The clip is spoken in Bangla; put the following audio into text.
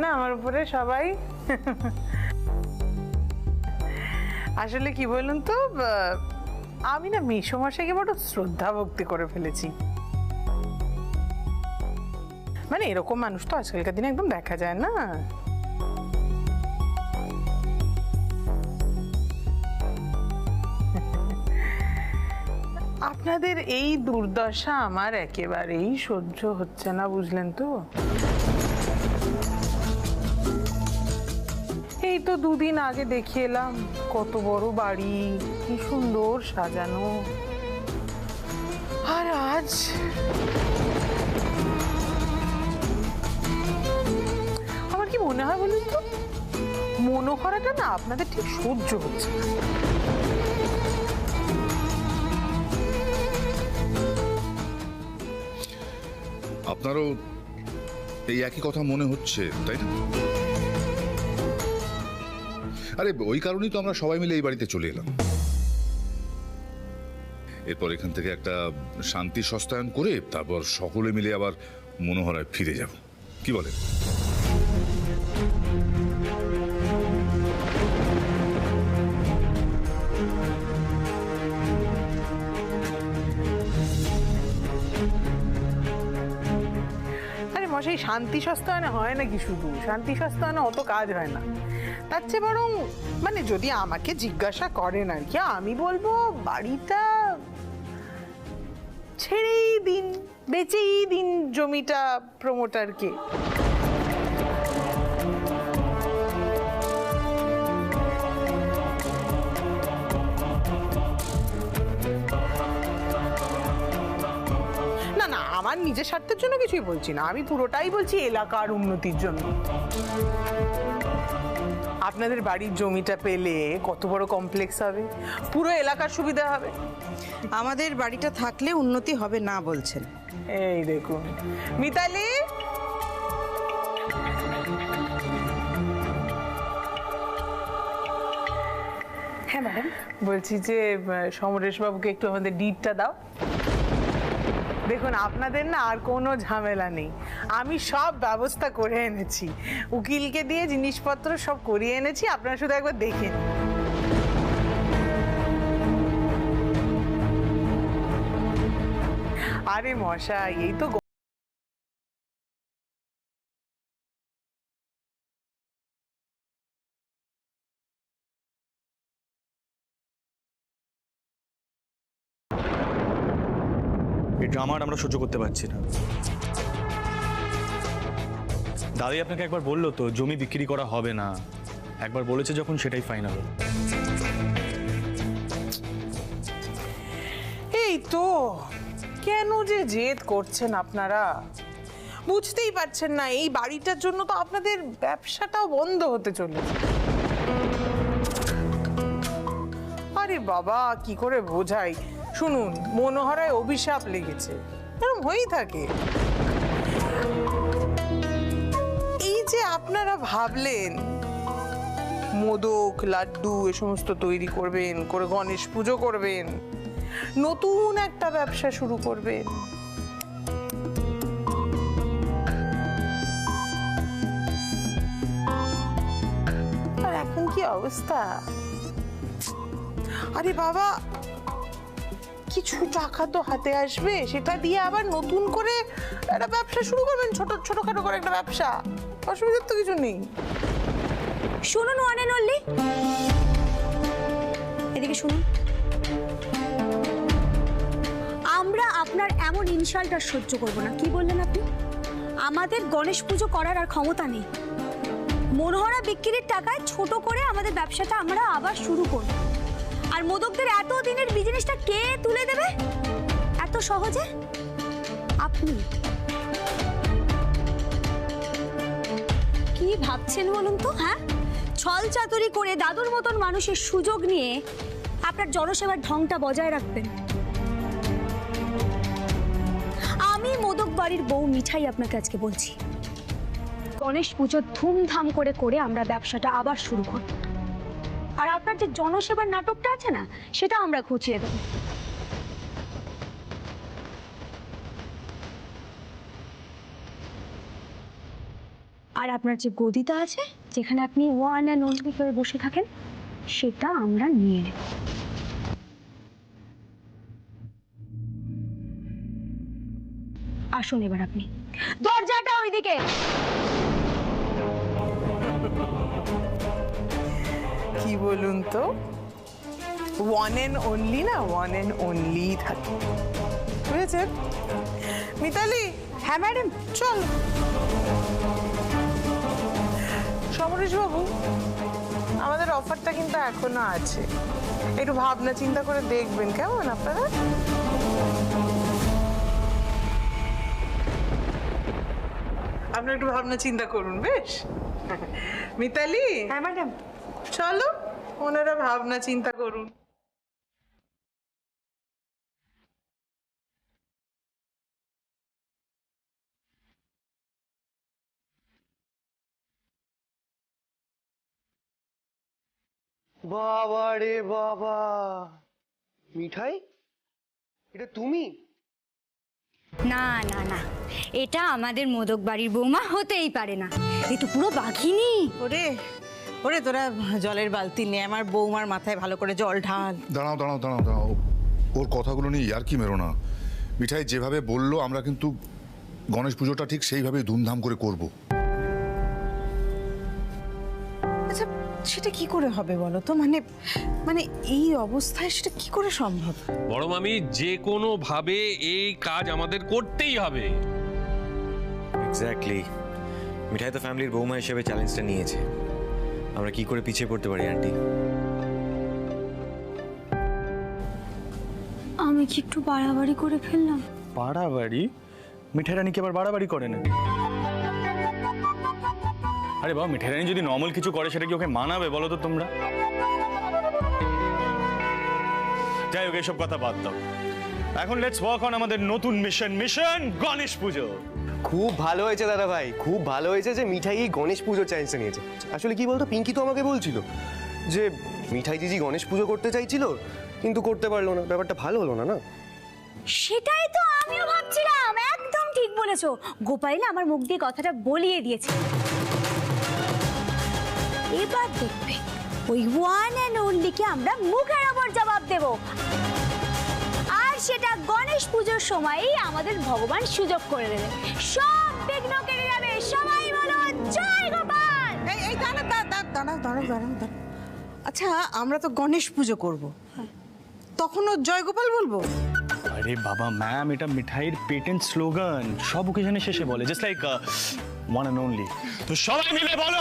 না আমার উপরে সবাই আসলে কি বলুন তো, আমি না মেসোমশাইকে বড় শ্রদ্ধা ভক্তি করে ফেলেছি। মানে এরকম মানুষ তো আজকালকার দিনে একদম দেখা যায় না। আপনাদের এই দুর্দশা আমার একেবারেই সহ্য হচ্ছে না, বুঝলেন তো। এই তো দুদিন আগে দেখে এলাম কত বড় বাড়ি, কি সুন্দর সাজানো, আর আজ আমার কি মনে হয় বলুন তো, মনোহরাটা না আপনাদের ঠিক সহ্য হচ্ছে না। আপনারও এই একই কথা মনে হচ্ছে, তাই না? আরে ওই কারণেই তো আমরা সবাই মিলে এই বাড়িতে চলে এলাম। এরপর এখান থেকে একটা শান্তি সস্তায়ন করে তারপর সকলে মিলে আবার মনোহরায় ফিরে যাব, কি বলেন? সেই শান্তি সস্তায়নে হয় নাকি? শুধু শান্তি সস্তায়নে অত কাজ হয় না। তার চেয়ে বরং মানে যদি আমাকে জিজ্ঞাসা করেন আর কি, আমি বলবো বাড়িটা ছেড়েই দিন, বেচেই দিন জমিটা প্রমোটারকে। না না, আমার নিজের স্বার্থের জন্য কিছুই বলছি না, আমি পুরোটাই বলছি এলাকার উন্নতির জন্য। আপনাদের বাড়ির জমিটা পেলে কত বড় কমপ্লেক্স হবে, পুরো এলাকার সুবিধা হবে। আমাদের বাড়িটা থাকলে উন্নতি হবে না বলছেন? এই দেখুন মিতালি, হ্যাঁ ম্যাডাম। বলছি যে সমরেশ বাবুকে একটু আমাদের ডিডটা দাও। দেখুন আপনাদের না আর কোনো ঝামেলা নেই, আমি সব ব্যবস্থা করে এনেছি, উকিলকে দিয়ে জিনিসপত্র সব করিয়ে এনেছি, আপনারা শুধু একবার দেখেন। আরে মশাই, এই তো এই ড্রামার আমরা সহ্য করতে পারছি না। দাদি আপনাকে একবার বললো তো জমি বিক্রি করা হবে না, একবার বলেছে যখন সেটাই ফাইনাল। এই তো কেন যে জেদ করছেন আপনারা, বুঝতেই পারছেন না। এই বাড়িটার জন্য তো আপনাদের ব্যবসাটাও বন্ধ হতে চলেছে। আরে বাবা কি করে বোঝাই, শুনুন মনোহরায় অভিশাপ লেগেছে, এরকম হয়েই থাকে। এই যে আপনারা ভাবলেন মোদক লাড্ডু এ সমস্ত তৈরি করবেন, করে গণেশ পুজো করবেন, নতুন একটা ব্যবসা শুরু করবেন, আর এখন কি অবস্থা। আরে বাবা কিছু টাকা তো হাতে আসবে, সেটা দিয়ে আবার নতুন করে একটা ব্যবসা শুরু করবেন, ছোটখাটো করে একটা ব্যবসা, অসুবিধার তো কিছু নেই। শুনুন ওয়ান এন্ড অনলি, এদিকে শুনুন। আমরা আপনার এমন ইনসাল্ট আর সহ্য করব না। কি বললেন আপনি? আমাদের গণেশ পুজো করার আর ক্ষমতা নেই। মনোহরা বিক্রির টাকায় ছোট করে আমাদের ব্যবসাটা আমরা আবার শুরু করব, আর মোদকদের এত দিনের বিজনেসটা কে তুলে দেবে এত সহজে? আপনি কি ভাবছেন বলুন তো? হ্যাঁ, ছল চাতুরি করে দাদুর মতন মানুষের সুযোগ নিয়ে আপনার জনসেবার ঢংটা বজায় রাখবেন। আমি মোদক বাড়ির বউ মিঠাই আপনাকে আজকে বলছি, গণেশ পুজো ধুমধাম করে করে আমরা ব্যবসাটা আবার শুরু করব, আর আপনার যে জনসেবার নাটকটা আছে না সেটা আমরা ঘুচিয়ে দেব। আর আপনার যে গদিটা আছে, যেখানে আপনি ওয়ান অ্যান্ড অনলি করে বসে থাকেন, সেটা আমরা নিয়ে নেব। আসুন এবার আপনি, দরজাটা ওইদিকে। কি বলুন তো, ওয়ান এন্ড অনলি না, ওয়ান এন্ড অনলি থাকে, বুঝেছেন? মিতালি। হ্যাঁ ম্যাডাম, চল। সমরেশ বাবু, আমাদের অফারটা কিন্তু এখনো আছে, একটু ভাবনা চিন্তা করে দেখবেন, কেমন আপনারা? আপনারা একটু ভাবনা চিন্তা করুন, বেশ? মিতালি। হ্যাঁ ম্যাডাম। চলো, ওনারা ভাবনা চিন্তা করুন। বাবা রে বাবা, মিঠাই, এটা তুমি? না না না, এটা আমাদের মোদক বাড়ির বৌমা হতেই পারে না, এ তো পুরো বাঘিনী। ওরে ওরে, তোরা জলের বালতি নিয়ে আমার বৌমার মাথায় ভালো করে জল ঢাল। দাঁড়াও দাঁড়াও দাঁড়াও দাঁড়াও, ওর কথাগুলো নিয়ে আর কি মেরো না। মিঠাই যেভাবে বললো আমরা কিন্তু গণেশ পুজোটা ঠিক সেইভাবেই ধুমধাম করে করব। আচ্ছা, সেটা কি করে হবে বলো তো? মানে মানে এই অবস্থায় সেটা কি করে সম্ভব? বড় মামি, যে কোনো ভাবে এই কাজ আমাদের করতেই হবে। এক্স্যাক্টলি, মিঠাই তো ফ্যামিলির বৌমা হিসেবে চ্যালেঞ্জটা নিয়েছে, আমরা কি করে পিছিয়ে পড়তে পারি আন্টি? আমি কি একটু বাড়াবাড়ি করে ফেললাম? বাড়াবাড়ি? মিঠাই রানী কি আবার বাড়াবাড়ি করে না? আরে বাবা, মিঠাই রানী যদি নর্মাল কিছু করে সেটা কি ওকে মানাবে বলো তো তোমরা? যাই হোক, এসব কথা বাদ দাও, এখন লেটস ওয়ার্ক অন আমাদের নতুন মিশন গণেশ পুজো। খুব ভালো হয়েছে দাদা ভাই, খুব ভালো হয়েছে যে মিঠাই এই গণেশ পুজোর চ্যালেঞ্জটা নিয়েছে। আসলে কি বলতো, পিঙ্কি তো আমাকে বলছিল যে মিঠাই দিদি গণেশ পুজো করতে চাইছিল কিন্তু করতে পারলো না, ব্যাপারটা ভালো হলো না। না, সেটাই তো আমিও ভাবছিলাম, একদম ঠিক বলেছো। গোপাল আমার মুখ দিয়ে কথাটা বলিয়ে দিয়েছে। এবার দেখবে ওই ওয়ান অ্যান্ড অনলিকে আমরা মুখের ওপর জবাব দেব, আর সেটা গণেশ পুজোর সময়ই আমাদের ভগবান সুযোগ করে দেবে, সব বিঘ্ন কেটে যাবে। সবাই বলো জয় গোপাল। এই দাঁড়া দাঁড়া দাঁড়া দাঁড়া। আচ্ছা, আমরা তো গণেশ পুজো করব, তখনও জয় গোপাল বলবো? আরে বাবা ম্যাম, এটা মিঠাইয়ের পেটেন্ট স্লোগান, সব ওকেশনে শেষে বলে, just like one and only. তো সবাই মিলে বলো